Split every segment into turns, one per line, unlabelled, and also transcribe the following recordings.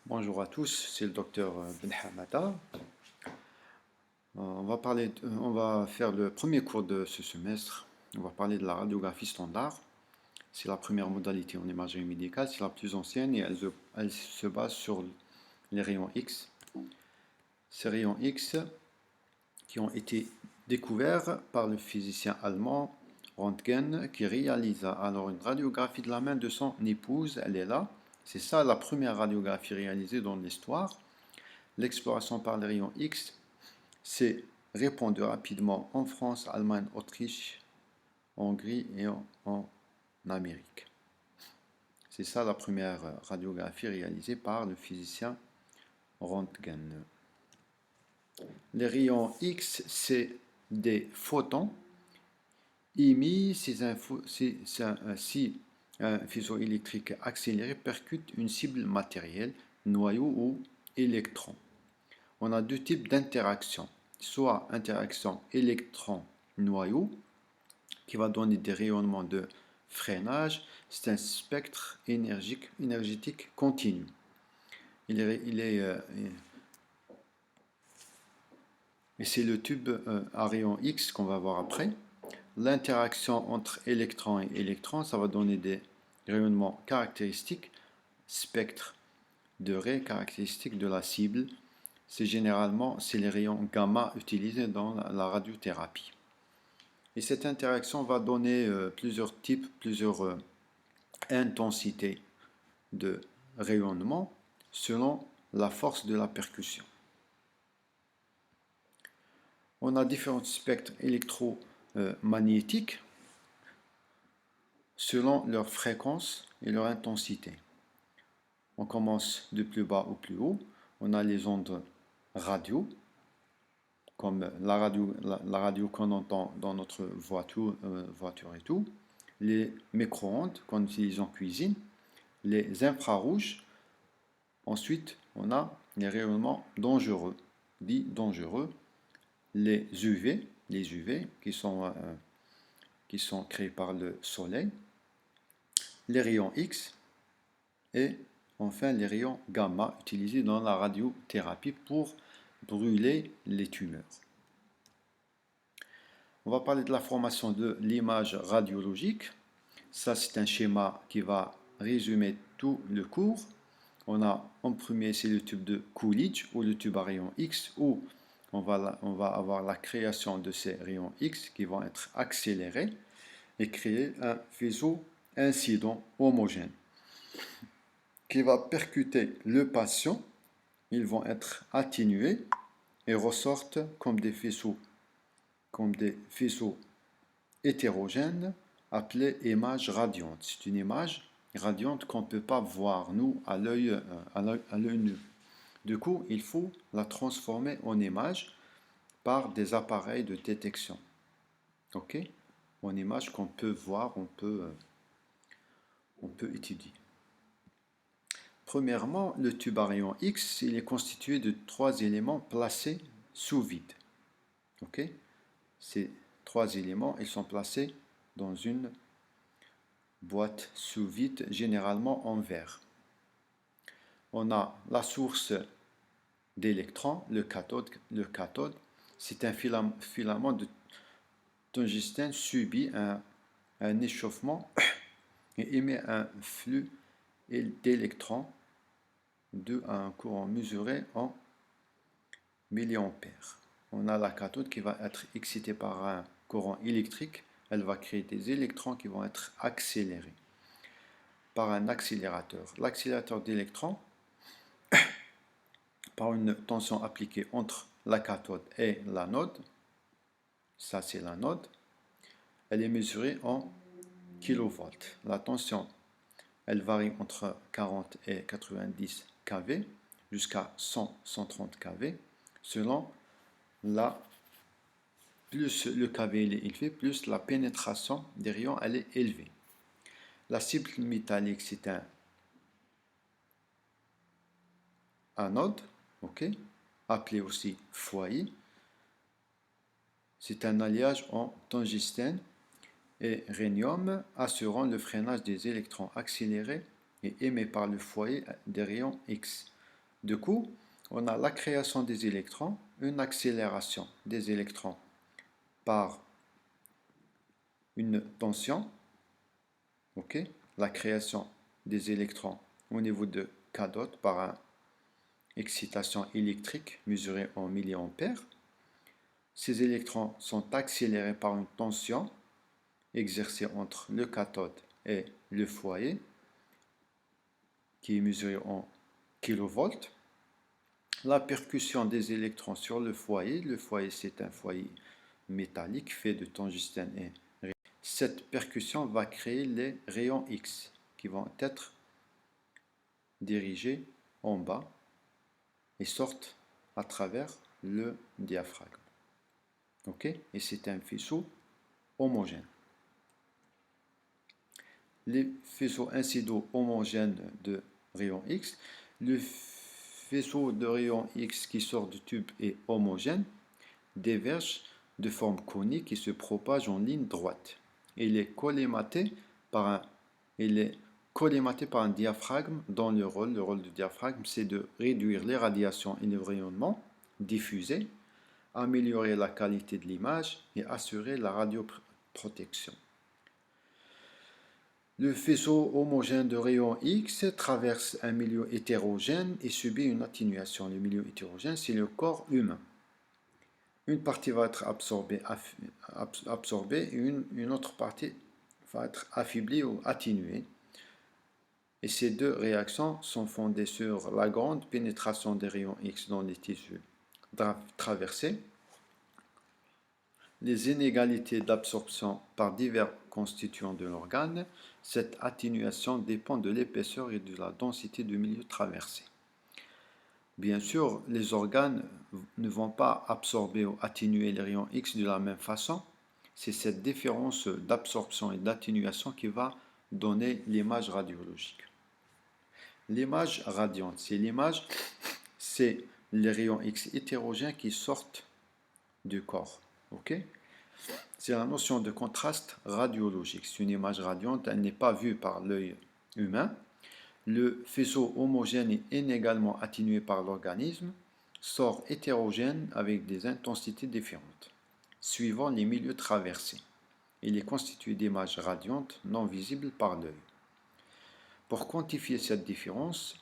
Bonjour à tous, c'est le docteur Benhamata. On va faire le premier cours de ce semestre. On va parler de la radiographie standard. C'est la première modalité en imagerie médicale, c'est la plus ancienne et elle se base sur les rayons X. Ces rayons X qui ont été découverts par le physicien allemand Röntgen qui réalisa alors une radiographie de la main de son épouse. Elle est là. C'est ça la première radiographie réalisée dans l'histoire. L'exploration par les rayons X s'est répandue rapidement en France, Allemagne, Autriche, Hongrie et en Amérique. C'est ça la première radiographie réalisée par le physicien Röntgen. Les rayons X, c'est des photons émis si un faisceau électrique accéléré percute une cible matérielle, noyau ou électron. On a deux types d'interactions, soit interaction électron-noyau, qui va donner des rayonnements de freinage, c'est un spectre énergétique continu. Et c'est le tube à rayon X qu'on va voir après. L'interaction entre électron et électron, ça va donner des rayonnements caractéristiques, spectre de ray caractéristiques de la cible. C'est les rayons gamma utilisés dans la radiothérapie. Et cette interaction va donner plusieurs types, plusieurs intensités de rayonnement selon la force de la percussion. On a différents spectres électromagnétiques selon leur fréquence et leur intensité. On commence de plus bas au plus haut. On a les ondes radio, comme la radio qu'on entend dans notre voiture et tout, les micro-ondes qu'on utilise en cuisine, les infrarouges. Ensuite, on a les rayonnements dangereux, dits dangereux, les UV qui sont créés par le soleil, les rayons X et enfin les rayons gamma utilisés dans la radiothérapie pour brûler les tumeurs. On va parler de la formation de l'image radiologique. Ça, c'est un schéma qui va résumer tout le cours. On a en premier, c'est le tube de Coolidge ou le tube à rayon X où on va avoir la création de ces rayons X qui vont être accélérés et créer un faisceau incident homogène qui va percuter le patient. Ils vont être atténués et ressortent comme des faisceaux hétérogènes appelés images radiantes. C'est une image radiante qu'on ne peut pas voir, nous, à l'œil nu. Du coup, il faut la transformer en image par des appareils de détection. OK? En image qu'on peut voir, on peut étudier. Premièrement, le tube à rayon X, il est constitué de 3 éléments placés sous vide. OK? Ces 3 éléments, ils sont placés dans une boîte sous vide, généralement en verre. On a la source d'électrons, le cathode. C'est un filament de tungstène subit un échauffement et émet un flux d'électrons à un courant mesuré en milliampères. On a la cathode qui va être excitée par un courant électrique. Elle va créer des électrons qui vont être accélérés par un accélérateur. L'accélérateur d'électrons, par une tension appliquée entre la cathode et l'anode, ça c'est l'anode, elle est mesurée en kilovolts. La tension, elle varie entre 40 et 90 kV jusqu'à 100-130 kV selon plus le kV est élevé, plus la pénétration des rayons elle est élevée. La cible métallique c'est un anode, ok, appelé aussi foyer. C'est un alliage en tungstène et rhénium assurant le freinage des électrons accélérés et émis par le foyer des rayons X. Du coup, on a la création des électrons, une accélération des électrons par une tension, ok, la création des électrons au niveau de cathode par une excitation électrique mesurée en milliampères. Ces électrons sont accélérés par une tension exercée entre le cathode et le foyer, qui est mesurée en kilovolts. La percussion des électrons sur le foyer c'est un foyer métallique fait de tungstène et cette percussion va créer les rayons X qui vont être dirigés en bas et sortent à travers le diaphragme. Ok? Et c'est un faisceau homogène. Les faisceaux incidentaux homogènes de rayons X, le faisceau de rayons X qui sort du tube est homogène, diverge de forme conique et se propage en ligne droite. Il est collimaté par un diaphragme dont le rôle du diaphragme, c'est de réduire les radiations et le rayonnement diffusés, améliorer la qualité de l'image et assurer la radioprotection. Le faisceau homogène de rayons X traverse un milieu hétérogène et subit une atténuation. Le milieu hétérogène, c'est le corps humain. Une partie va être absorbée et une autre partie va être affaiblie ou atténuée. Et ces deux réactions sont fondées sur la grande pénétration des rayons X dans les tissus traversés, les inégalités d'absorption par divers constituants de l'organe. Cette atténuation dépend de l'épaisseur et de la densité du milieu traversé. Bien sûr, les organes ne vont pas absorber ou atténuer les rayons X de la même façon. C'est cette différence d'absorption et d'atténuation qui va donner l'image radiologique. L'image radiante, c'est les rayons X hétérogènes qui sortent du corps. Ok? C'est la notion de contraste radiologique. C'est une image radiante, elle n'est pas vue par l'œil humain. Le faisceau homogène est inégalement atténué par l'organisme, sort hétérogène avec des intensités différentes, suivant les milieux traversés. Il est constitué d'images radiantes non visibles par l'œil. Pour quantifier cette différence,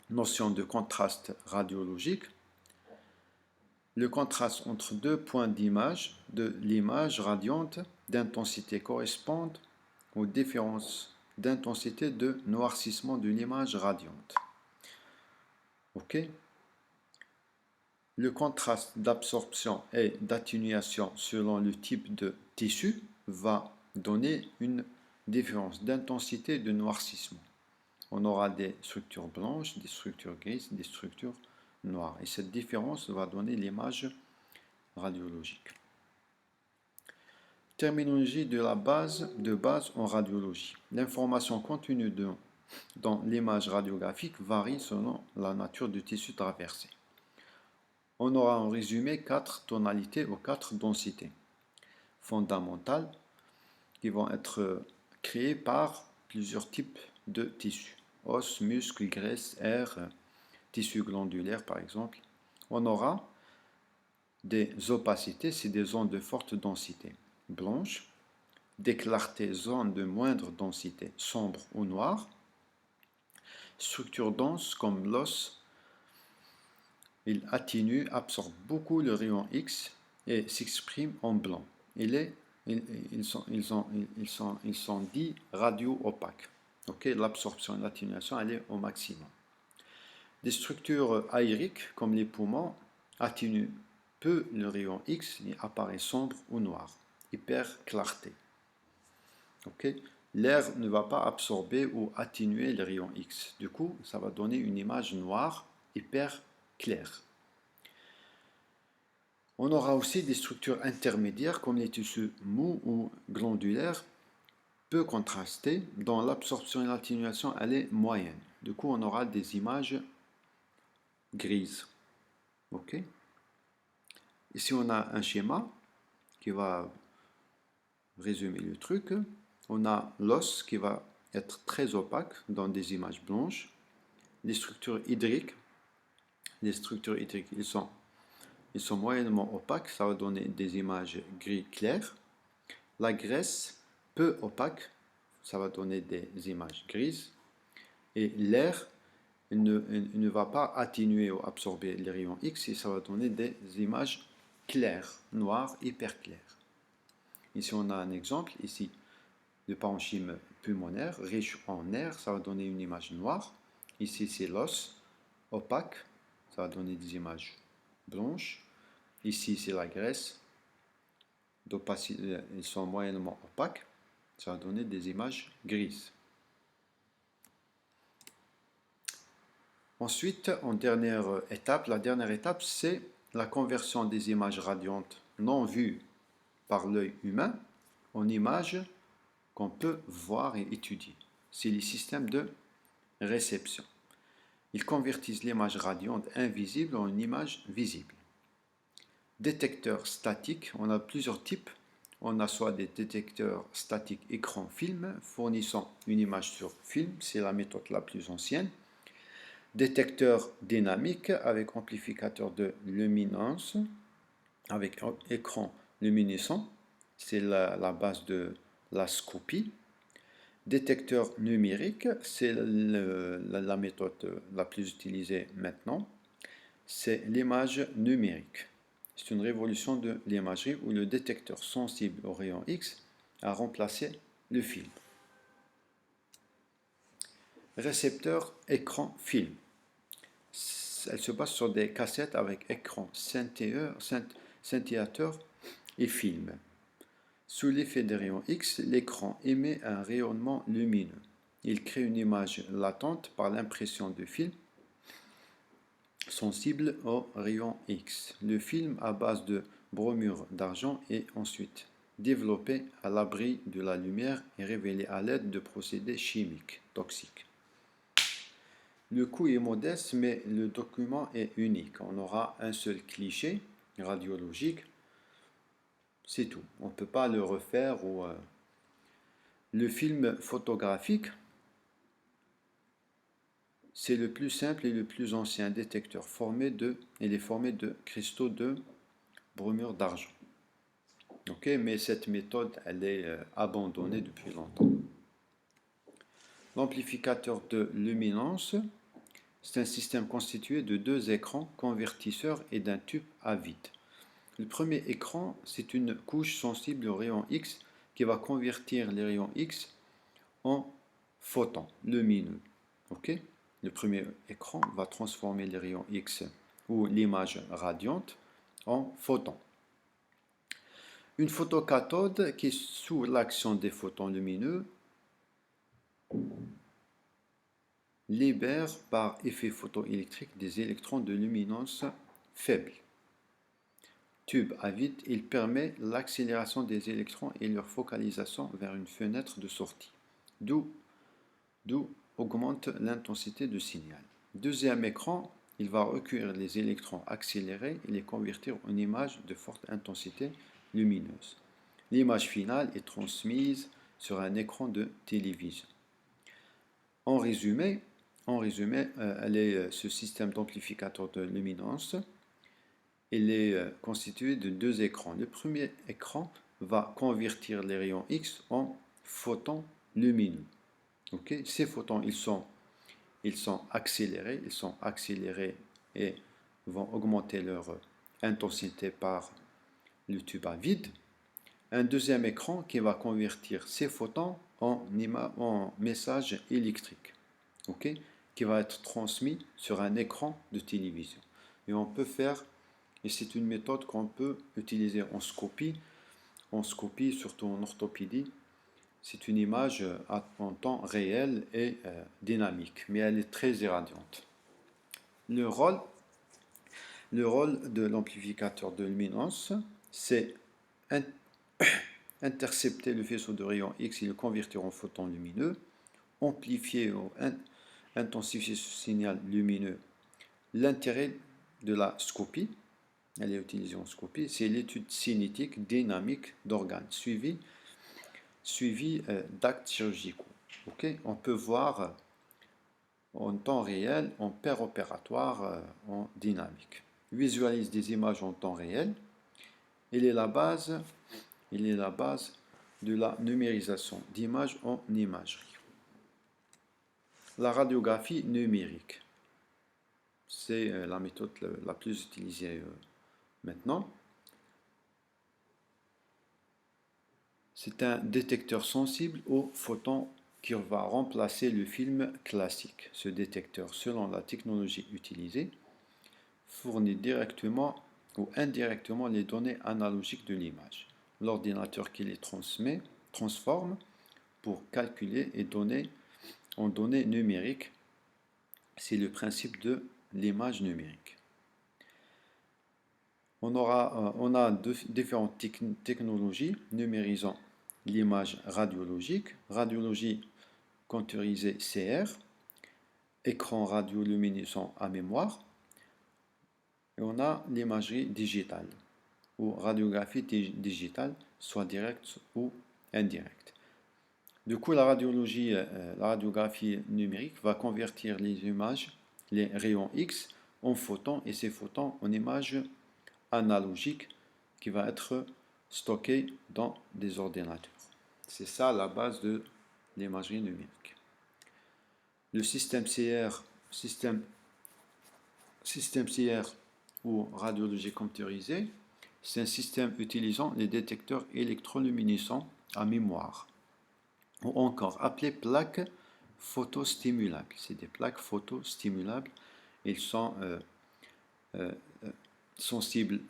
notion de contraste radiologique, le contraste entre deux points d'image de l'image radiante d'intensité correspond aux différences d'intensité de noircissement de l'image radiante. Ok? Le contraste d'absorption et d'atténuation selon le type de tissu va donner une différence d'intensité de noircissement. On aura des structures blanches, des structures grises, des structures noires. Et cette différence va donner l'image radiologique. Terminologie de base en radiologie. L'information contenue dans l'image radiographique varie selon la nature du tissu traversé. On aura en résumé 4 tonalités ou 4 densités fondamentales qui vont être créées par plusieurs types de tissus. Os, muscles, graisse, air, tissu glandulaire par exemple. On aura des opacités, c'est des zones de forte densité blanches, des clartés, zones de moindre densité sombre ou noire, structures denses comme l'os. Il atténue, absorbe beaucoup le rayon X et s'exprime en blanc. Ils sont dits radio-opaques. Okay, l'absorption et l'atténuation, elle est au maximum. Des structures aériques comme les poumons atténuent peu le rayon X et apparaît sombre ou noir, hyper clarté. Okay. L'air ne va pas absorber ou atténuer les rayons X. Du coup, ça va donner une image noire, hyper claire. On aura aussi des structures intermédiaires comme les tissus mous ou glandulaires, peu contrastés, dont l'absorption et l'atténuation elle est moyenne. Du coup, on aura des images grises. Ok. Ici, on a un schéma qui va résumer le truc. On a l'os qui va être très opaques dans des images blanches. Les structures hydriques, ils sont moyennement opaques, ça va donner des images gris clair. La graisse, peu opaque, ça va donner des images grises. Et l'air, il ne va pas atténuer ou absorber les rayons X et ça va donner des images claires, noires, hyper claires. Ici, on a un exemple, ici, le parenchyme pulmonaire, riche en air, ça va donner une image noire. Ici, c'est l'os, opaque, ça va donner des images blanches. Ici, c'est la graisse, ils sont moyennement opaques, ça va donner des images grises. Ensuite, la dernière étape, c'est la conversion des images radiantes non vues par l'œil humain en images qu'on peut voir et étudier. C'est les systèmes de réception. Ils convertissent l'image radiante invisible en une image visible. Détecteurs statiques, on a plusieurs types. On a soit des détecteurs statiques écran-film fournissant une image sur film, c'est la méthode la plus ancienne. Détecteur dynamique avec amplificateur de luminance, avec écran luminescent, c'est la base de la scopie. Détecteur numérique, c'est la méthode la plus utilisée maintenant, c'est l'image numérique. C'est une révolution de l'imagerie où le détecteur sensible aux rayons X a remplacé le film. Récepteur écran-film. Elle se base sur des cassettes avec écran scintillateur et film. Sous l'effet des rayons X, l'écran émet un rayonnement lumineux. Il crée une image latente par l'impression de film sensible aux rayons X. Le film à base de bromure d'argent est ensuite développé à l'abri de la lumière et révélé à l'aide de procédés chimiques toxiques. Le coût est modeste, mais le document est unique. On aura un seul cliché radiologique, c'est tout. On ne peut pas le refaire. Le film photographique, c'est le plus simple et le plus ancien détecteur il est formé de cristaux de bromure d'argent. Mais cette méthode, elle est abandonnée depuis longtemps. L'amplificateur de luminance, c'est un système constitué de deux écrans convertisseurs et d'un tube à vide. Le premier écran, c'est une couche sensible aux rayons X qui va convertir les rayons X en photons lumineux. Le premier écran va transformer les rayons X ou l'image radiante en photons. Une photocathode qui est sous l'action des photons lumineux libère par effet photoélectrique des électrons de luminance faible. Tube à vide, il permet l'accélération des électrons et leur focalisation vers une fenêtre de sortie, d'où augmente l'intensité du signal. Deuxième écran, il va recueillir les électrons accélérés et les convertir en images de forte intensité lumineuse. L'image finale est transmise sur un écran de télévision. En résumé, ce système d'amplificateur de luminance, il est constitué de deux écrans. Le premier écran va convertir les rayons X en photons lumineux. Ces photons, ils sont accélérés et vont augmenter leur intensité par le tube à vide. Un deuxième écran qui va convertir ces photons en message électrique, qui va être transmis sur un écran de télévision. Et c'est une méthode qu'on peut utiliser en scopie, surtout en orthopédie. C'est une image en temps réel et dynamique, mais elle est très irradiante. Le rôle de l'amplificateur de luminance, c'est intercepter le faisceau de rayons X et le convertir en photons lumineux, amplifier ou intensifier ce signal lumineux. L'intérêt de la scopie, elle est utilisée en scopie, c'est l'étude cinétique dynamique d'organes suivi d'actes chirurgicaux. Ok, on peut voir en temps réel, en paire opératoire, en dynamique. Visualise des images en temps réel. Il est la base, il est la base de la numérisation d'images en imagerie. La radiographie numérique, c'est la méthode la plus utilisée maintenant. C'est un détecteur sensible aux photons qui va remplacer le film classique. Ce détecteur, selon la technologie utilisée, fournit directement ou indirectement les données analogiques de l'image. L'ordinateur qui les transforme pour calculer et donner en données numériques. C'est le principe de l'image numérique. On a différentes technologies numérisant l'image radiologique, radiologie contourisée CR, écran radioluminescent à mémoire, et on a l'imagerie digitale, ou radiographie digitale, soit directe ou indirecte. Du coup, la radiographie numérique va convertir les images, les rayons X, en photons, et ces photons en images analogiques qui va être stockée dans des ordinateurs. C'est ça la base de l'imagerie numérique. Le système CR, système CR ou radiologie computérisée, c'est un système utilisant les détecteurs électroluminescents à mémoire, ou encore appelé plaques photostimulables. C'est des plaques photostimulables. Ils sont sensibles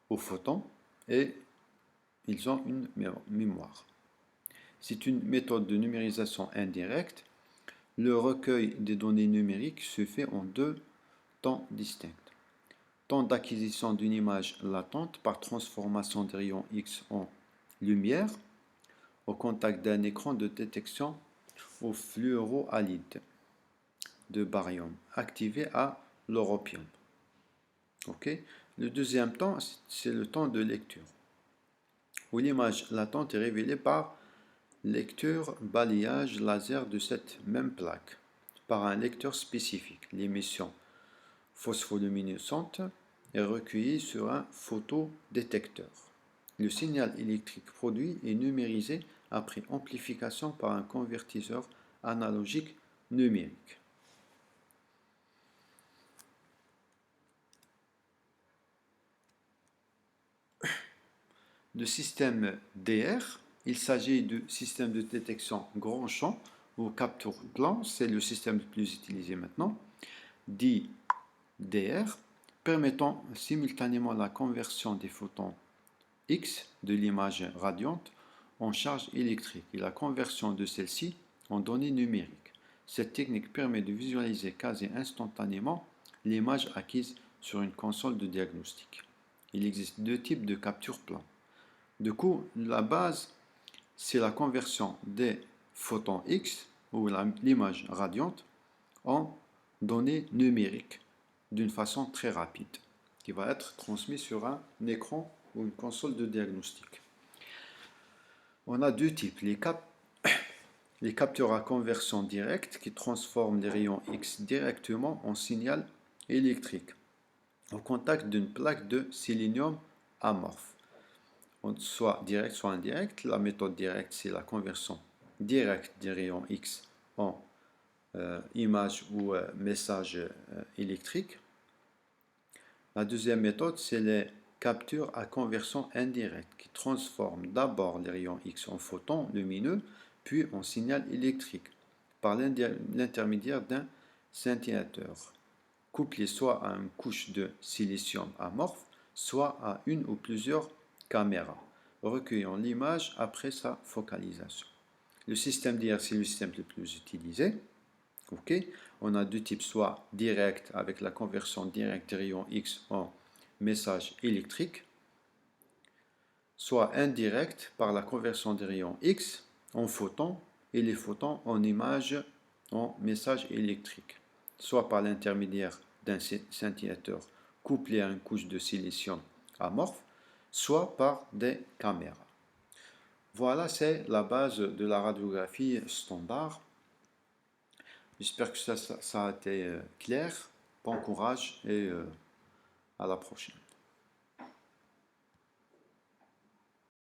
aux photons et ils ont une mémoire. C'est une méthode de numérisation indirecte. Le recueil des données numériques se fait en deux temps distincts. Temps d'acquisition d'une image latente par transformation des rayons X en lumière au contact d'un écran de détection au fluorohalide de baryum activé à l'europium. Okay. Le deuxième temps, c'est le temps de lecture, où l'image latente est révélée par lecture-balayage laser de cette même plaque par un lecteur spécifique. L'émission phospholuminescente est recueillie sur un photodétecteur. Le signal électrique produit est numérisé après amplification par un convertisseur analogique numérique. Le système DR, il s'agit du système de détection grand champ ou capture plan, c'est le système le plus utilisé maintenant, dit DR, permettant simultanément la conversion des photons X de l'image radiante en charge électrique et la conversion de celle-ci en données numériques. Cette technique permet de visualiser quasi instantanément l'image acquise sur une console de diagnostic. Il existe deux types de capture plan. Du coup, la base, c'est la conversion des photons X ou l'image radiante en données numériques d'une façon très rapide, qui va être transmise sur un écran ou une console de diagnostic. On a deux types, les capteurs à conversion directe qui transforment les rayons X directement en signal électrique au contact d'une plaque de sélénium amorphe, soit direct soit indirect. La méthode directe, c'est la conversion directe des rayons X en image ou message électrique. La deuxième méthode, c'est les captures à conversion indirecte qui transforment d'abord les rayons X en photons lumineux, puis en signal électrique par l'intermédiaire d'un scintillateur, couplé soit à une couche de silicium amorphe, soit à une ou plusieurs caméras, recueillant l'image après sa focalisation. Le système DR, c'est le système le plus utilisé. Okay. On a deux types, soit direct avec la conversion directe des rayons X en message électrique, soit indirect par la conversion des rayons X en photons et les photons en images en message électrique, soit par l'intermédiaire d'un scintillateur couplé à une couche de silicium amorphe, soit par des caméras. Voilà, c'est la base de la radiographie standard. J'espère que ça a été clair. Bon courage et à la prochaine.